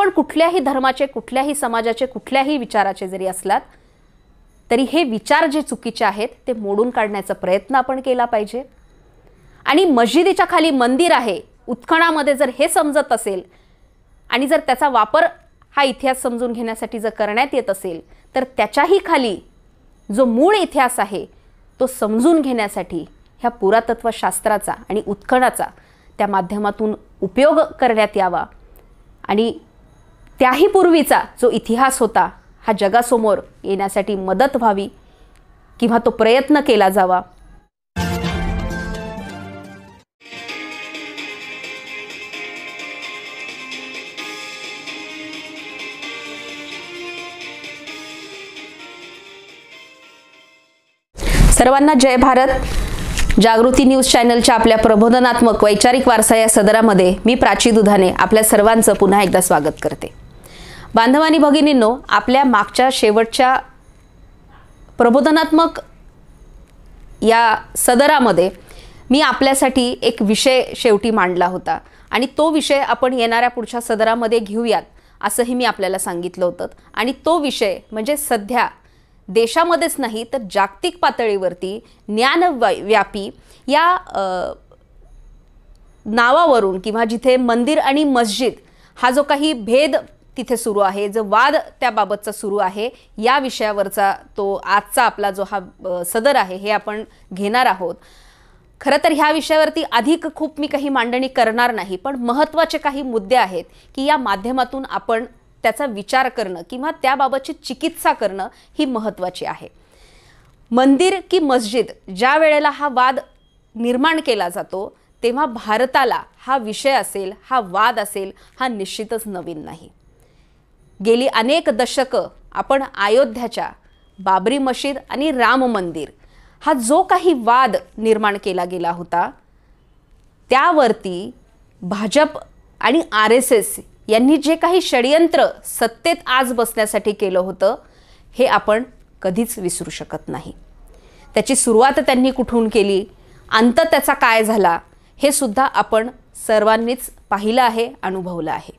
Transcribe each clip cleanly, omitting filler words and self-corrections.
आपण कुठल्याही धर्माचे, कुठल्याही समाजाचे, कुठल्याही विचाराचे जरी असलात तरी हे विचार जे चुकीचे आहेत ते मोडून काढण्याचा प्रयत्न आपण केला पाहिजे। आणि मस्जिदीच्या खाली मंदिर आहे उत्खनामध्ये जर हे समजत असेल आणि जर त्याचा वापर हा इतिहास समजून घेण्यासाठी जर करण्यात येत असेल तर त्याच्याही खाली जो मूळ इतिहास आहे तो समजून घेण्यासाठी ह्या पुरातत्वशास्त्राचा आणि उत्खनाचा त्या माध्यमातून उपयोग करण्यात यावा आणि त्याही पूर्वीचा जो इतिहास होता हा जगासमोर येण्यासाठी मदत व्हावी किंवा तो प्रयत्न केला जावा। सर्वांना जय भारत। जागृती न्यूज चॅनलच्या आपल्या प्रबोधनात्मक वैचारिक वारसा या सदरामध्ये मी प्राची दुधाने आपल्या सर्वांचं पुन्हा एकदा स्वागत करते। बांधवांनी भगिनींनो, आपल्या मागच्या शेवटच्या प्रबोधनात्मक या सदरामध्ये मी आपल्यासाठी एक विषय शेवटी मांडला होता आणि तो विषय आपण येणाऱ्या पुढच्या सदरामध्ये घेऊयात असंही मी आपल्याला सांगितलं होतं। आणि तो विषय म्हणजे सध्या देशामध्येच नाही तर जागतिक पातळीवरती ज्ञानव्यापी या नावावरून किंवा जिथे मंदिर आणि मस्जिद हा जो काही भेद तिथे सुरू आहे, जो वाद त्याबाबतचा सुरू आहे, या विषयावरचा तो आजचा आपला जो हा सदर आहे हे आपण घेणार आहोत। खरं तर ह्या विषयावरती अधिक खूप मी काही मांडणी करणार नाही, पण महत्त्वाचे काही मुद्दे आहेत की या माध्यमातून आपण त्याचा विचार करणं किंवा त्याबाबतची चिकित्सा करणं ही महत्त्वाची आहे। मंदिर की मस्जिद ज्या वेळेला हा वाद निर्माण केला जातो तेव्हा भारताला हा विषय असेल, हा वाद असेल, हा निश्चितच नवीन नाही। गेली अनेक दशकं आपण अयोध्याच्या बाबरी मशीद आणि राम मंदिर हा जो काही वाद निर्माण केला गेला होता त्यावरती भाजप आणि RSS यांनी जे काही षडयंत्र सत्तेत आज बसण्यासाठी केलं होतं हे आपण कधीच विसरू शकत नाही। त्याची सुरुवात त्यांनी कुठून केली, अंत त्याचा काय झाला हे सुद्धा आपण सर्वांनीच पाहिलं आहे, अनुभवलं आहे।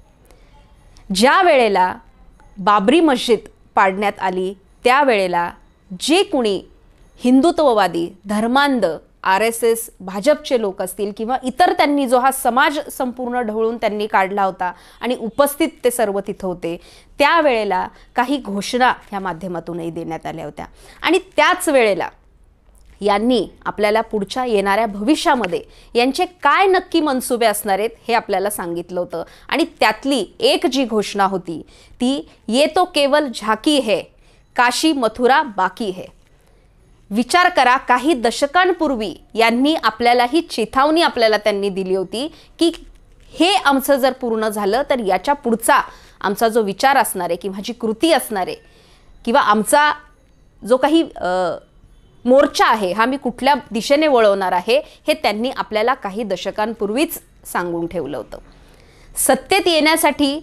ज्या वेळेला बाबरी मस्जिद पाडण्यात आली त्यावेळेला जे कुणी हिंदुत्ववादी, धर्मांध, RSS भाजपचे लोक असतील किंवा इतर त्यांनी जो हा समाज संपूर्ण ढवळून त्यांनी काढला होता आणि उपस्थित ते सर्व तिथं होते, त्यावेळेला काही घोषणा ह्या माध्यमातूनही देण्यात आल्या होत्या आणि त्याच वेळेला यांनी आपल्याला पुढच्या येणाऱ्या भविष्यामध्ये यांचे काय नक्की मनसुबे असणार आहेत हे आपल्याला सांगितलं होतं। आणि त्यातली एक जी घोषणा होती ती ये तो केवल झाकी है, काशी मथुरा बाकी है। विचार करा, काही दशकांपूर्वी यांनी आपल्याला ही चेतावणी आपल्याला त्यांनी दिली होती की हे आमचं जर पूर्ण झालं तर याच्या पुढचा आमचा जो विचार असणार आहे किंवा जी कृती असणार आहे किंवा आमचा जो काही मोर्चा आहे हा मी कुठल्या दिशेने वळवणार आहे हे त्यांनी आपल्याला काही दशकांपूर्वीच सांगून ठेवलं होतं। सत्तेत येण्यासाठी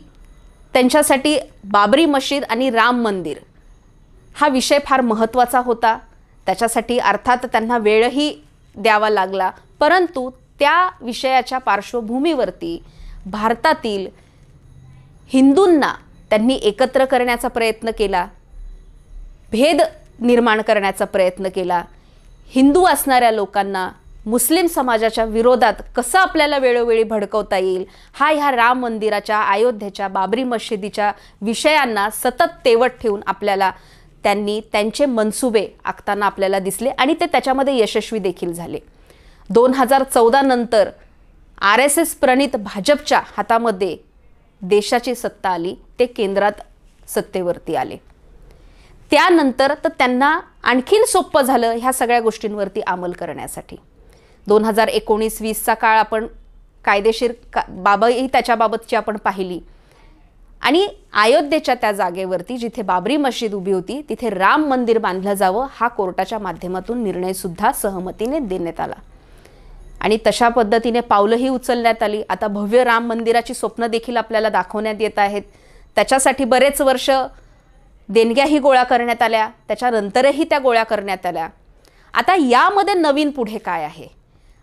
त्यांच्यासाठी बाबरी मशीद आणि राम मंदिर हा विषय फार महत्त्वाचा होता। त्याच्यासाठी अर्थात त्यांना वेळही द्यावा लागला, परंतु त्या विषयाच्या पार्श्वभूमीवरती भारतातील हिंदूंना त्यांनी एकत्र करण्याचा प्रयत्न केला, भेद निर्माण करण्याचा प्रयत्न केला। हिंदू असणाऱ्या लोकांना मुस्लिम समाजाच्या विरोधात कसं आपल्याला वेळोवेळी भडकवता येईल हा ह्या राम मंदिराच्या, अयोध्येच्या, बाबरी मशिदीच्या विषयांना सतत तेवत ठेवून आपल्याला त्यांनी त्यांचे मनसुबे आखताना आपल्याला दिसले आणि ते त्याच्यामध्ये यशस्वी देखील झाले। 2014 नंतर RSS प्रणित भाजपच्या हातामध्ये देशाची सत्ता आली, ते केंद्रात सत्तेवरती आले। त्यानंतर तर त्यांना आणखीन सोपं झालं ह्या सगळ्या गोष्टींवरती अंमल करण्यासाठी। 2019-20चा काळ आपण कायदेशीर बाबही त्याच्याबाबतची आपण पाहिली आणि अयोध्येच्या त्या जागेवरती जिथे बाबरी मशीद उभी होती तिथे राम मंदिर बांधलं जावं हा कोर्टाच्या माध्यमातून निर्णय सुद्धा सहमतीने देण्यात आला आणि तशा पद्धतीने पावलंही उचलण्यात आली। आता भव्य राम मंदिराची स्वप्न देखील आपल्याला दाखवण्यात येत आहेत। त्याच्यासाठी बरेच वर्ष देणग्याही गोळा करण्यात आल्या, त्याच्यानंतरही त्या गोळा करण्यात आल्या। आता यामध्ये नवीन पुढे काय आहे?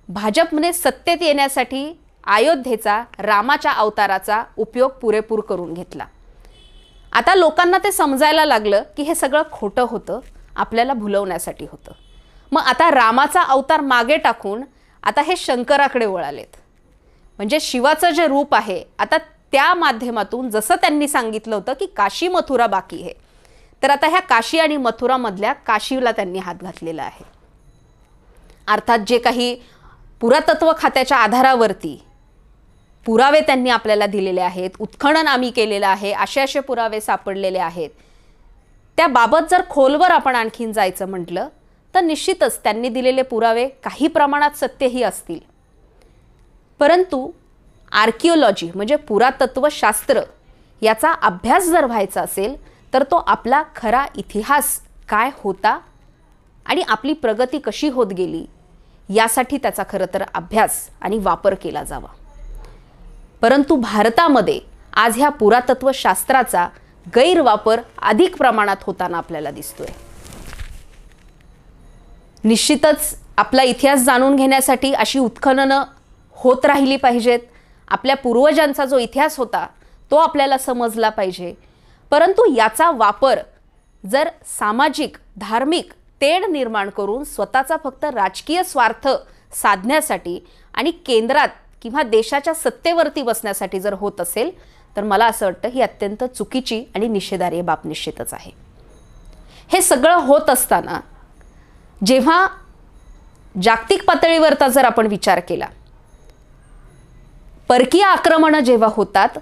भाजपने सत्तेत येण्यासाठी अयोध्येचा, रामाच्या अवताराचा उपयोग पुरेपूर करून घेतला. आता लोकांना ते समजायला लागलं की हे सगळं खोटं होतं, आपल्याला भुलवण्यासाठी होतं. मग आता रामाचा अवतार मागे टाकून आता हे शंकराकडे वळालेत. म्हणजे शिवाचं जे रूप आहे आता त्या माध्यमातून जसं त्यांनी सांगितलं होतं की काशी मथुरा बाकी आहे, तर आता ह्या काशी आणि मथुरामधल्या काशीला त्यांनी हात घातलेला आहे. अर्थात जे काही पुरातत्व खात्याच्या आधारावरती पुरावे त्यांनी आपल्याला दिलेले आहेत, उत्खनन आम्ही केलेलं आहे, असे पुरावे सापडलेले आहेत, त्याबाबत जर खोलवर आपण आणखीन जायचं म्हटलं तर निश्चितच त्यांनी दिलेले पुरावे काही प्रमाणात सत्यही असतील. परंतु आर्किओलॉजी म्हणजे पुरातत्वशास्त्र याचा अभ्यास जर व्हायचा असेल तर तो आपला खरा इतिहास काय होता आणि आपली प्रगती कशी होत गेली यासाठी त्याचा खरं तर अभ्यास आणि वापर केला जावा. परंतु भारतामध्ये आज ह्या पुरातत्वशास्त्राचा गैरवापर अधिक प्रमाणात होताना आपल्याला दिसतोय. निश्चितच आपला इतिहास जाणून घेण्यासाठी अशी उत्खननं होत राहिली पाहिजेत. आपल्या पूर्वजांचा जो इतिहास होता तो आपल्याला समजला पाहिजे. परंतु याचा वापर जर सामाजिक, धार्मिक तेढ निर्माण करून स्वतःचा फक्त राजकीय स्वार्थ साधण्यासाठी आणि केंद्रात किंवा देशाच्या सत्तेवरती बसण्यासाठी जर होत असेल तर मला असं वाटतं ही अत्यंत चुकीची आणि निषेधार्ह बाब निश्चितच आहे. हे सगळं होत असताना जेव्हा जागतिक पातळीवरचा जर आपण विचार केला, परकीय आक्रमणं जेव्हा होतात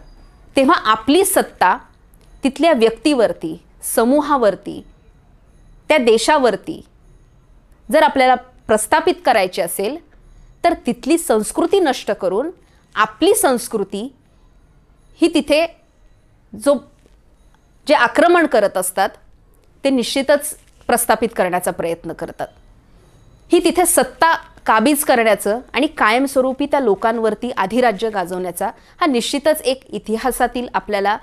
तेव्हा आपली सत्ता तिथल्या व्यक्तीवरती, समूहावरती, त्या देशावरती जर आपल्याला प्रस्थापित करायची असेल तर तिथली संस्कृती नष्ट करून आपली संस्कृती ही तिथे जे आक्रमण करत असतात ते निश्चितच प्रस्थापित करण्याचा प्रयत्न करतात. ही तिथे सत्ता काबीज करण्याचं आणि कायमस्वरूपी त्या लोकांवरती अधिराज्य गाजवण्याचा हा निश्चितच एक इतिहासातील आपल्याला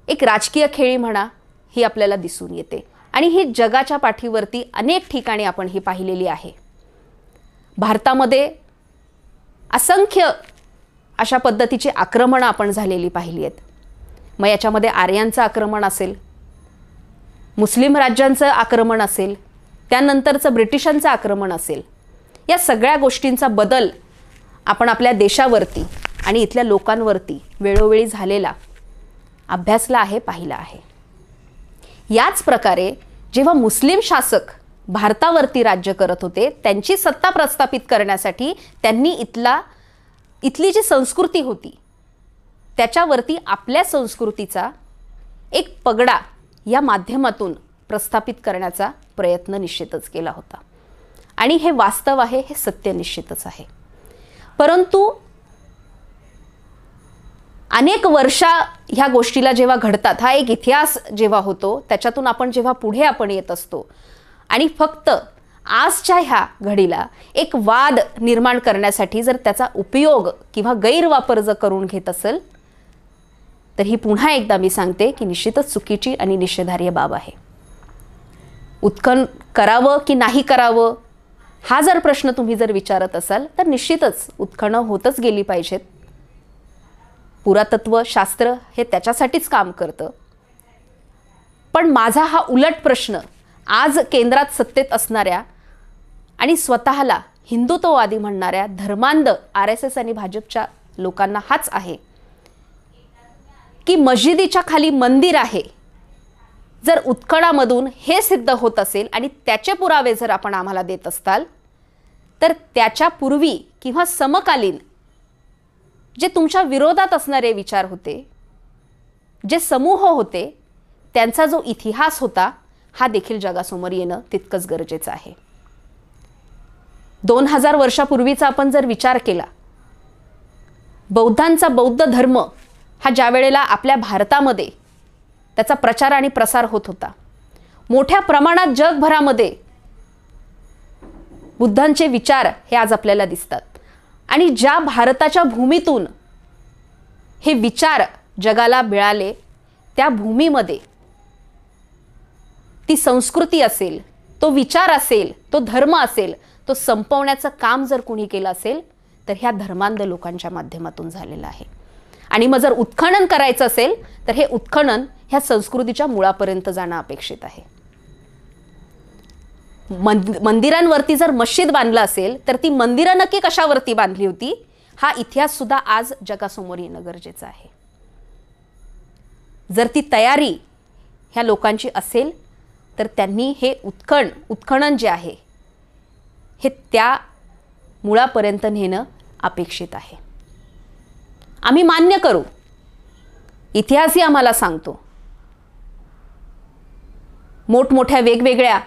एक राजकीय खेळी म्हणा ही आपल्याला दिसून येते. आणि ही जगाच्या पाठीवरती अनेक ठिकाणी आपण ही पाहिलेली आहे. भारतामध्ये असंख्य अशा पद्धतीची आक्रमणं आपण झालेली पाहिली आहेत. मग याच्यामध्ये आर्यांचं आक्रमण असेल, मुस्लिम राज्यांचं आक्रमण असेल, त्यानंतरचं ब्रिटिशांचं आक्रमण असेल, या सगळ्या गोष्टींचा बदल आपण आपल्या देशावरती आणि इथल्या लोकांवरती वेळोवेळी झालेला अभ्यासला आहे, पाहिला आहे. याच प्रकारे जेव्हा मुस्लिम शासक भारतावरती राज्य करत होते त्यांची सत्ता प्रस्थापित करण्यासाठी त्यांनी इथली जी संस्कृती होती त्याच्यावरती आपल्या संस्कृतीचा एक पगडा या माध्यमातून प्रस्थापित करण्याचा प्रयत्न निश्चितच केला होता. आणि हे वास्तव आहे, हे सत्य निश्चितच आहे. परंतु अनेक वर्षा ह्या गोष्टीला जेव्हा घडतात, हा एक इतिहास जेव्हा होतो त्याच्यातून आपण जेव्हा पुढे आपण येत असतो आणि फक्त आजच्या ह्या घडीला एक वाद निर्माण करण्यासाठी जर त्याचा उपयोग किंवा गैरवापर जर करून घेत असेल तर ही पुन्हा एकदा मी सांगते की निश्चितच चुकीची आणि निषेधार्ह बाब आहे. उत्खनन करावं की नाही करावं हा जर प्रश्न तुम्ही जर विचारत असाल तर निश्चितच उत्खनन होतच गेली पाहिजेत. पुरातत्व शास्त्र हे त्याच्यासाठीच काम करतं. पण माझा हा उलट प्रश्न आज केंद्रात सत्तेत असणाऱ्या आणि स्वतःला हिंदुत्ववादी म्हणणाऱ्या धर्मांध RSS आणि भाजपच्या लोकांना हाच आहे की मस्जिदीच्या खाली मंदिर आहे, जर उत्खननामधून हे सिद्ध होत असेल आणि त्याचे पुरावे जर आपण आम्हाला देत असताल तर त्याच्या पूर्वी किंवा समकालीन जे तुमच्या विरोधात असणारे विचार होते, जे समूह होते, त्यांचा जो इतिहास होता हा देखील जगासमोर येणं तितकंच गरजेचं आहे. 2000 वर्षापूर्वीचा आपण जर विचार केला, बौद्धांचा बौद्ध धर्म हा ज्या वेळेला आपल्या भारतामध्ये त्याचा प्रचार आणि प्रसार होत होता, मोठ्या प्रमाणात जगभरामध्ये बुद्धांचे विचार हे आज आपल्याला दिसतात. आणि ज्या भारताच्या भूमीतून हे विचार जगाला मिळाले त्या भूमीमध्ये ती संस्कृती असेल, तो विचार असेल, तो धर्म असेल, तो संपवण्याचं काम जर कुणी केलं असेल तर ह्या धर्मांध लोकांच्या माध्यमातून झालेलं आहे. आणि मग जर उत्खनन करायचं असेल तर हे उत्खनन ह्या संस्कृतीच्या मुळापर्यंत जाणं अपेक्षित आहे. मंदिरांवरती जर मस्जिद बांधलं असेल तर ती मंदिरं नक्की कशावरती बांधली होती हा इतिहास सुद्धा आज जगासमोर येणं गरजेचं आहे. जर ती तयारी ह्या लोकांची असेल तर त्यांनी हे उत्खनन जे आहे हे त्या मुळापर्यंत नेणं अपेक्षित आहे. आम्ही मान्य करू, इतिहासही आम्हाला सांगतो, मोठमोठ्या वेगवेगळ्या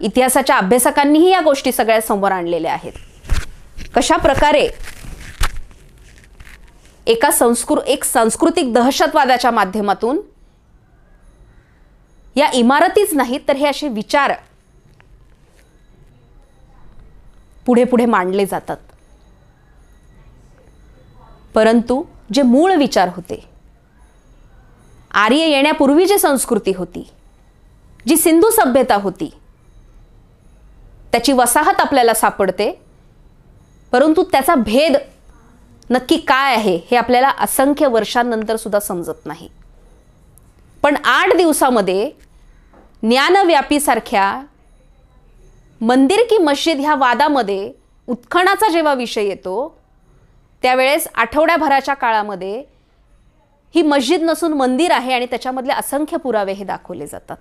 इतिहासाच्या अभ्यासकांनीही या गोष्टी सगळ्या समोर आणलेल्या आहेत. कशा प्रकारे एक सांस्कृतिक दहशतवादाच्या माध्यमातून या इमारतीच नाहीत तर हे असे विचार पुढे पुढे मांडले जातात. परंतु जे मूळ विचार होते, आर्य येण्यापूर्वी जी संस्कृती होती, जी सिंधू सभ्यता होती, त्याची वसाहत आपल्याला सापडते. परंतु त्याचा भेद नक्की काय आहे हे आपल्याला असंख्य वर्षांनंतर सुद्धा समजत नाही. पण 8 दिवसामध्ये ज्ञानव्यापीसारख्या मंदिर की मस्जिद ह्या वादामध्ये उत्खनाचा जेव्हा विषय येतो त्यावेळेस आठवड्याभराच्या काळामध्ये ही मस्जिद नसून मंदिर आहे आणि त्याच्यामधले असंख्य पुरावे हे दाखवले जातात.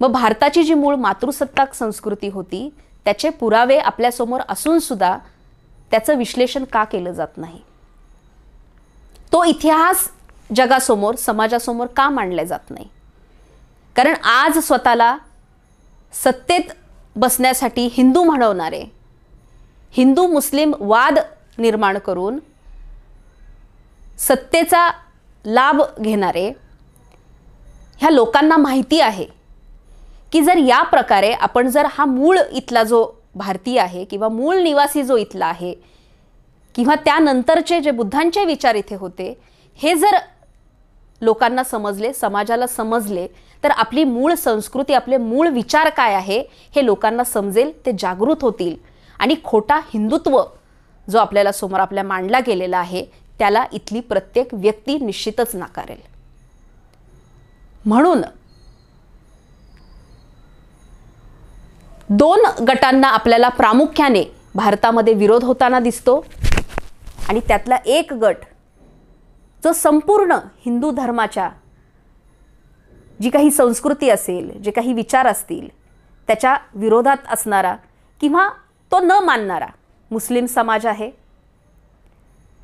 मग भारताची जी मूळ मातृसत्ताक संस्कृती होती त्याचे पुरावे आपल्यासमोर असून सुद्धा त्याचं विश्लेषण का केलं जात नाही? तो इतिहास जगासमोर समाजासमोर का मांडला जात नाही? कारण आज स्वतःला सत्तेत बसण्यासाठी हिंदू म्हणवणारे, हिंदू मुस्लिम वाद निर्माण करून सत्तेचा लाभ घेणारे ह्या लोकांना माहिती आहे की जर या प्रकारे आपण जर हा मूळ इथला जो भारतीय आहे किंवा मूळ निवासी जो इथला आहे किंवा त्यानंतरचे जे बुद्धांचे विचार इथे होते हे जर लोकांना समजले, समाजाला समजले तर आपली मूळ संस्कृती, आपले मूळ विचार काय आहे हे लोकांना समजेल, ते जागृत होतील आणि खोटा हिंदुत्व जो आपल्याला समोर आपल्या मांडला गेलेला आहे त्याला इथली प्रत्येक व्यक्ती निश्चितच नाकारेल. म्हणून 2 गटांना आपल्याला प्रामुख्याने भारतामध्ये विरोध होताना दिसतो आणि त्यातला एक गट जो संपूर्ण हिंदू धर्माच्या जी काही संस्कृती असेल, जे काही विचार असतील त्याच्या विरोधात असणारा किंवा तो न मानणारा मुस्लिम समाज आहे.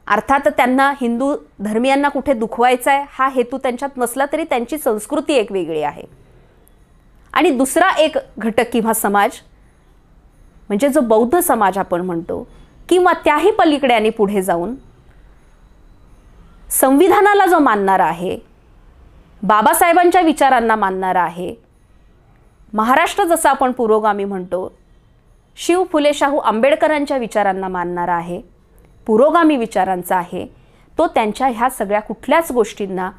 अर्थात त्यांना हिंदू धर्मीयांना कुठे दुखवायचा आहे हा हेतू त्यांच्यात नसला तरी त्यांची संस्कृती एक वेगळी आहे. आणि दुसरा एक घटक किंवा समाज म्हणजे जो बौद्ध समाज आपण म्हणतो किंवा त्याही पलीकडे आणि पुढे जाऊन संविधानाला जो मानणारा आहे, बाबासाहेबांच्या विचारांना मानणारा आहे, महाराष्ट्र जसा आपण पुरोगामी म्हणतो, शिव फुले शाहू आंबेडकरांच्या विचारांना मानणारा आहे, पुरोगामी विचारांचा आहे, तो त्यांच्या ह्या सगळ्या कुठल्याच गोष्टींना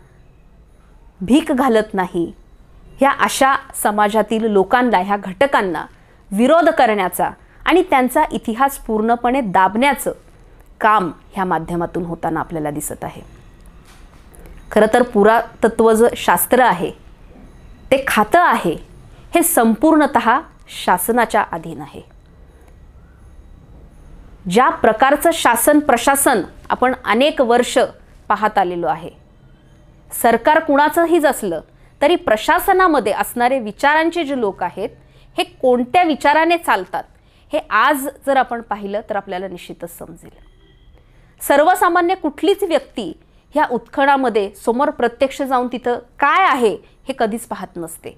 भीक घालत नाही. ह्या अशा समाजातील लोकांना, ह्या घटकांना विरोध करण्याचा आणि त्यांचा इतिहास पूर्णपणे दाबण्याचं काम ह्या माध्यमातून होताना आपल्याला दिसत आहे. खरं तर पुरातत्व जे शास्त्र आहे, ते खातं आहे, हे संपूर्णतः शासनाच्या अधीन आहे. ज्या प्रकारचं शासन प्रशासन आपण अनेक वर्ष पाहत आलेलो आहे, सरकार कुणाचंही असलं तरी प्रशासनामध्ये असणारे विचारांचे जे लोक आहेत हे कोणत्या विचाराने चालतात हे आज जर आपण पाहिलं तर आपल्याला निश्चितच समजेल. सर्वसामान्य कुठलीच व्यक्ती ह्या उत्खनामध्ये समोर प्रत्यक्ष जाऊन तिथं काय आहे हे कधीच पाहत नसते.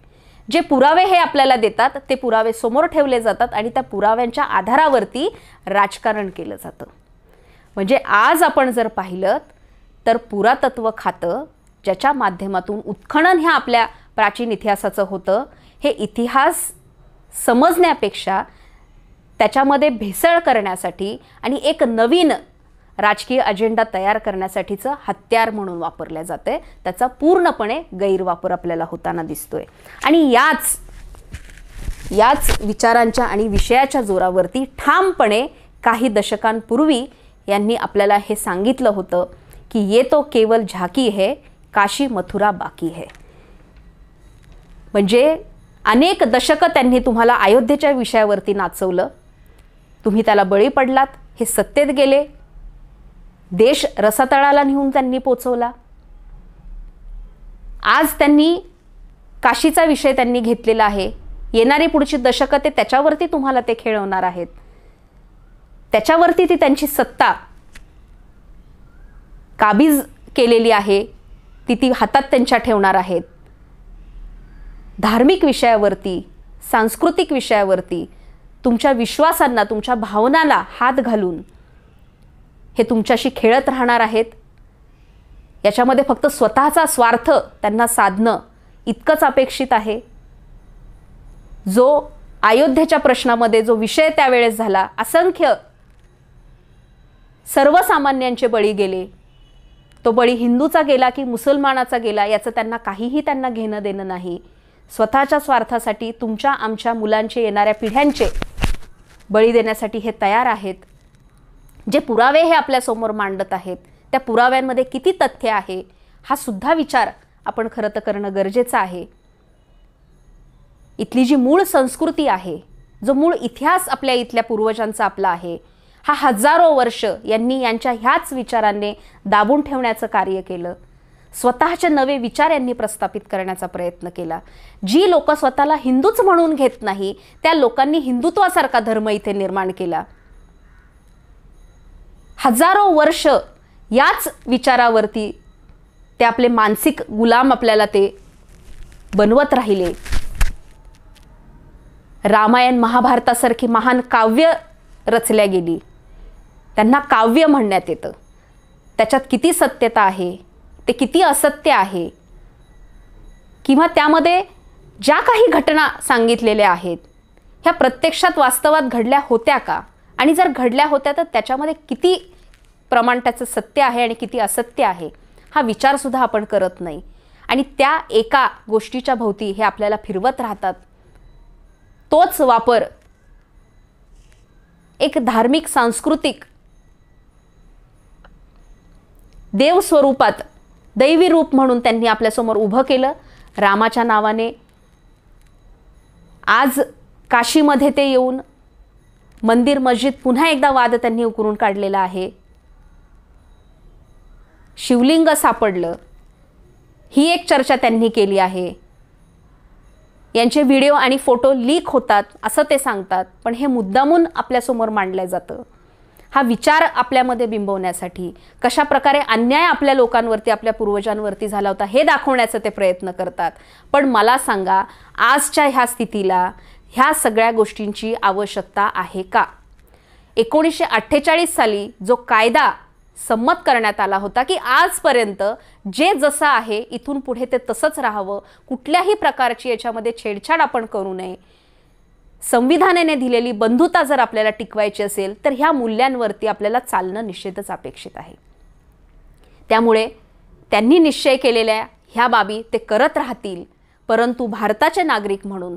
जे पुरावे हे आपल्याला देतात ते पुरावे समोर ठेवले जातात आणि त्या पुराव्यांच्या आधारावरती राजकारण केलं जातं. म्हणजे आज आपण जर पाहिलं तर पुरातत्व खातं ज्याच्या माध्यमातून उत्खनन ह्या आपल्या प्राचीन इतिहासाचं होतं, हे इतिहास समजण्यापेक्षा त्याच्यामध्ये भेसळ करण्यासाठी आणि एक नवीन राजकीय अजेंडा तयार करण्यासाठीचं हत्यार म्हणून वापरल्या जाते. त्याचा पूर्णपणे गैरवापर आपल्याला होताना दिसतोय. आणि याच विचारांच्या आणि विषयाच्या जोरावरती ठामपणे काही दशकांपूर्वी यांनी आपल्याला हे सांगितलं होतं की ये तो केवल झाकी है, काशी मथुरा बाकी है. म्हणजे अनेक दशकं त्यांनी तुम्हाला अयोध्येच्या विषयावरती नाचवलं. तुम्ही त्याला बळी पडलात, हे सत्तेत गेले, देश रसातळाला नेऊन त्यांनी पोचवला. आज त्यांनी काशीचा विषय त्यांनी घेतलेला आहे. येणारी पुढची दशकं ते त्याच्यावरती तुम्हाला ते खेळवणार आहेत. त्याच्यावरती ती त्यांची सत्ता काबीज केलेली आहे, ती हातात त्यांच्या ठेवणार आहेत. धार्मिक विषयावरती, सांस्कृतिक विषयावरती तुमच्या विश्वासांना, तुमच्या भावनांना हात घालून हे तुमच्याशी खेळत राहणार आहेत. याच्यामध्ये फक्त स्वतःचा स्वार्थ त्यांना साधणं इतकंच अपेक्षित आहे. जो अयोध्येच्या प्रश्नामध्ये जो विषय त्यावेळेस झाला, असंख्य सर्वसामान्यांचे बळी गेले. तो बळी हिंदूचा गेला की मुसलमानाचा गेला याचं त्यांना घेणं देणं नाही. स्वतःच्या स्वार्थासाठी तुमच्या आमच्या मुलांचे, येणाऱ्या पिढ्यांचे बळी देण्यासाठी हे तयार आहेत. जे पुरावे हे आपल्यासमोर मांडत आहेत, त्या पुराव्यांमध्ये किती तथ्य आहे हा सुद्धा विचार आपण खरं तर करणं गरजेचं आहे. इथली जी मूळ संस्कृती आहे, जो मूळ इतिहास आपल्या इथल्या पूर्वजांचा आपला आहे, हा हजारो वर्ष यांनी यांच्या ह्याच विचारांनी दाबून ठेवण्याचं कार्य केलं. स्वतःचे नवे विचार यांनी प्रस्थापित करण्याचा प्रयत्न केला. जी लोक स्वतःला हिंदूच म्हणून घेत नाही, त्या लोकांनी हिंदुत्वासारखा धर्म इथे निर्माण केला. हजारो वर्ष याच विचारावरती ते आपले मानसिक गुलाम आपल्याला ते बनवत राहिले. रामायण महाभारतासारखी महान काव्य रचल्या गेली. त्यांना काव्य म्हणण्यात येतं. त्याच्यात किती सत्यता आहे, ते किती असत्य आहे, किंवा त्यामध्ये ज्या काही घटना सांगितलेल्या आहेत ह्या प्रत्यक्षात वास्तवात घडल्या होत्या का, आणि जर घडल्या होत्या तर त्याच्यामध्ये किती प्रमाण त्याचं सत्य आहे आणि किती असत्य आहे हा विचारसुद्धा आपण करत नाही. आणि त्या एका गोष्टीच्या भोवती हे आपल्याला फिरवत राहतात. तोच वापर एक धार्मिक, सांस्कृतिक, देव स्वरूपात दैवी रूप म्हणून त्यांनी आपल्यासमोर उभं केलं. रामाच्या नावाने आज काशीमध्ये ते येऊन मंदिर मस्जिद पुन्हा एकदा वाद त्यांनी उकरून काढलेला आहे. शिवलिंग सापडलं ही एक चर्चा त्यांनी केली आहे. यांचे व्हिडिओ आणि फोटो लीक होतात असं ते सांगतात, पण हे मुद्दामून आपल्यासमोर मांडलं जातं. हा विचार आपल्यामध्ये बिंबवण्यासाठी, कशा प्रकारे अन्याय आपल्या लोकांवरती, आपल्या पूर्वजांवरती झाला होता हे दाखवण्याचा ते प्रयत्न करतात. पण मला सांगा, आजच्या ह्या स्थितीला ह्या सगळ्या गोष्टींची आवश्यकता आहे का? 1948 साली जो कायदा संमत करण्यात आला होता की आजपर्यंत जे जसं आहे इथून पुढे ते तसंच राहावं, कुठल्याही प्रकारची याच्यामध्ये छेडछाड आपण करू नये, संविधानाने दिलेली बंधुता जर आपल्याला टिकवायची असेल तर ह्या मूल्यांवरती आपल्याला चालणं निश्चितच अपेक्षित आहे. त्यामुळे त्यांनी निश्चय केलेल्या ह्या बाबी ते करत राहतील. परंतु भारताचे नागरिक म्हणून,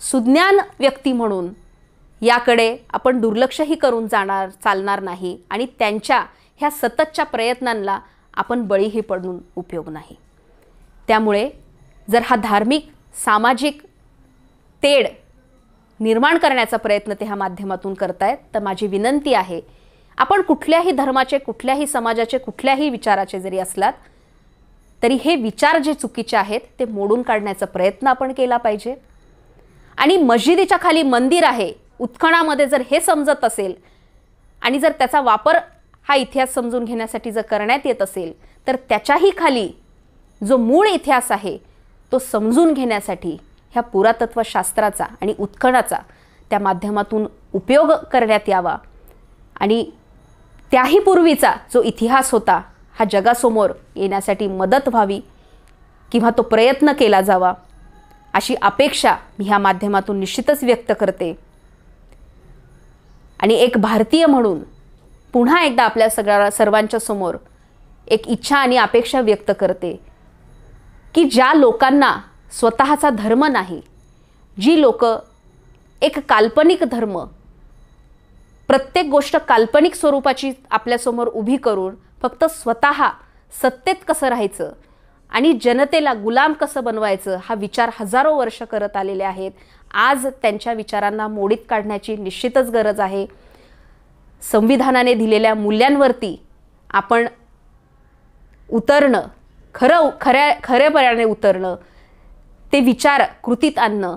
सुज्ञान व्यक्ती म्हणून याकडे आपण दुर्लक्षही करून चालणार नाही आणि त्यांच्या ह्या सततच्या प्रयत्नांना आपण बळीही पडून उपयोग नाही. त्यामुळे जर हा धार्मिक, सामाजिक तेढ निर्माण करण्याचा प्रयत्न ते ह्या माध्यमातून करतायत तर माझी विनंती आहे, आपण कुठल्याही धर्माचे, कुठल्याही समाजाचे, कुठल्याही विचाराचे जरी असलात तरी हे विचार जे चुकीचे आहेत ते मोडून काढण्याचा प्रयत्न आपण केला पाहिजे. आणि मस्जिदीच्या खाली मंदिर आहे, उत्खनामध्ये जर हे समजत असेल आणि जर त्याचा वापर हा इतिहास समजून घेण्यासाठी जर करण्यात येत असेल तर त्याच्याही खाली जो मूळ इतिहास आहे तो समजून घेण्यासाठी ह्या पुरातत्वशास्त्राचा आणि उत्खनाचा त्या माध्यमातून उपयोग करण्यात यावा. आणि त्याही पूर्वीचा जो इतिहास होता हा जगासमोर येण्यासाठी मदत व्हावी किंवा तो प्रयत्न केला जावा अशी अपेक्षा मी ह्या माध्यमातून निश्चितच व्यक्त करते. आणि एक भारतीय म्हणून पुन्हा एकदा आपल्या सर्वांच्या समोर एक इच्छा आणि अपेक्षा व्यक्त करते की ज्या लोकांना स्वतःचा धर्म नाही, जी लोक एक काल्पनिक धर्म प्रत्येक गोष्ट काल्पनिक स्वरूपाची आपल्यासमोर उभी करून फक्त स्वतः सत्तेत कसं राहायचं आणि जनतेला गुलाम कसं बनवायचं हा विचार हजारो वर्ष करत आलेले आहेत. आज त्यांच्या विचारांना मोडीत काढण्याची निश्चितच गरज आहे. संविधानाने दिलेल्या मूल्यांवरती आपण उतरणं, खऱ्यापणाने उतरणं, ते विचार कृतीत आणणं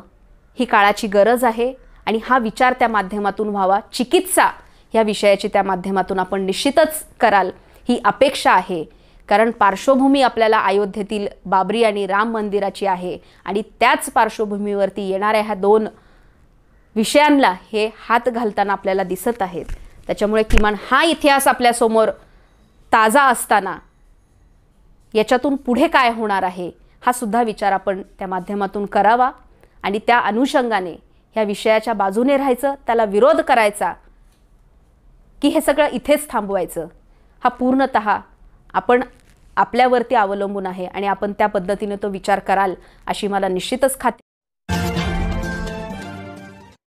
ही काळाची गरज आहे. आणि हा विचार त्या माध्यमातून व्हावा. चिकित्सा ह्या विषयाची त्या माध्यमातून आपण निश्चितच कराल ही अपेक्षा आहे. कारण पार्श्वभूमी आपल्याला अयोध्येतील बाबरी आणि राम मंदिराची आहे आणि त्याच पार्श्वभूमीवरती येणाऱ्या ह्या दोन विषयांना हे हात घालताना आपल्याला दिसत आहेत. त्याच्यामुळे किमान हा इतिहास आपल्यासमोर ताजा असताना याच्यातून पुढे काय होणार आहे हा सुद्धा विचार आपण त्या माध्यमातून करावा आणि त्या अनुषंगाने ह्या विषयाच्या बाजूने राहायचं, त्याला विरोध करायचा की हे सगळं इथेच थांबवायचं हा पूर्णतः आपण आपल्यावरती अवलंबून आहे आणि आपण त्या पद्धतीने तो विचार कराल अशी मला निश्चितच खात्री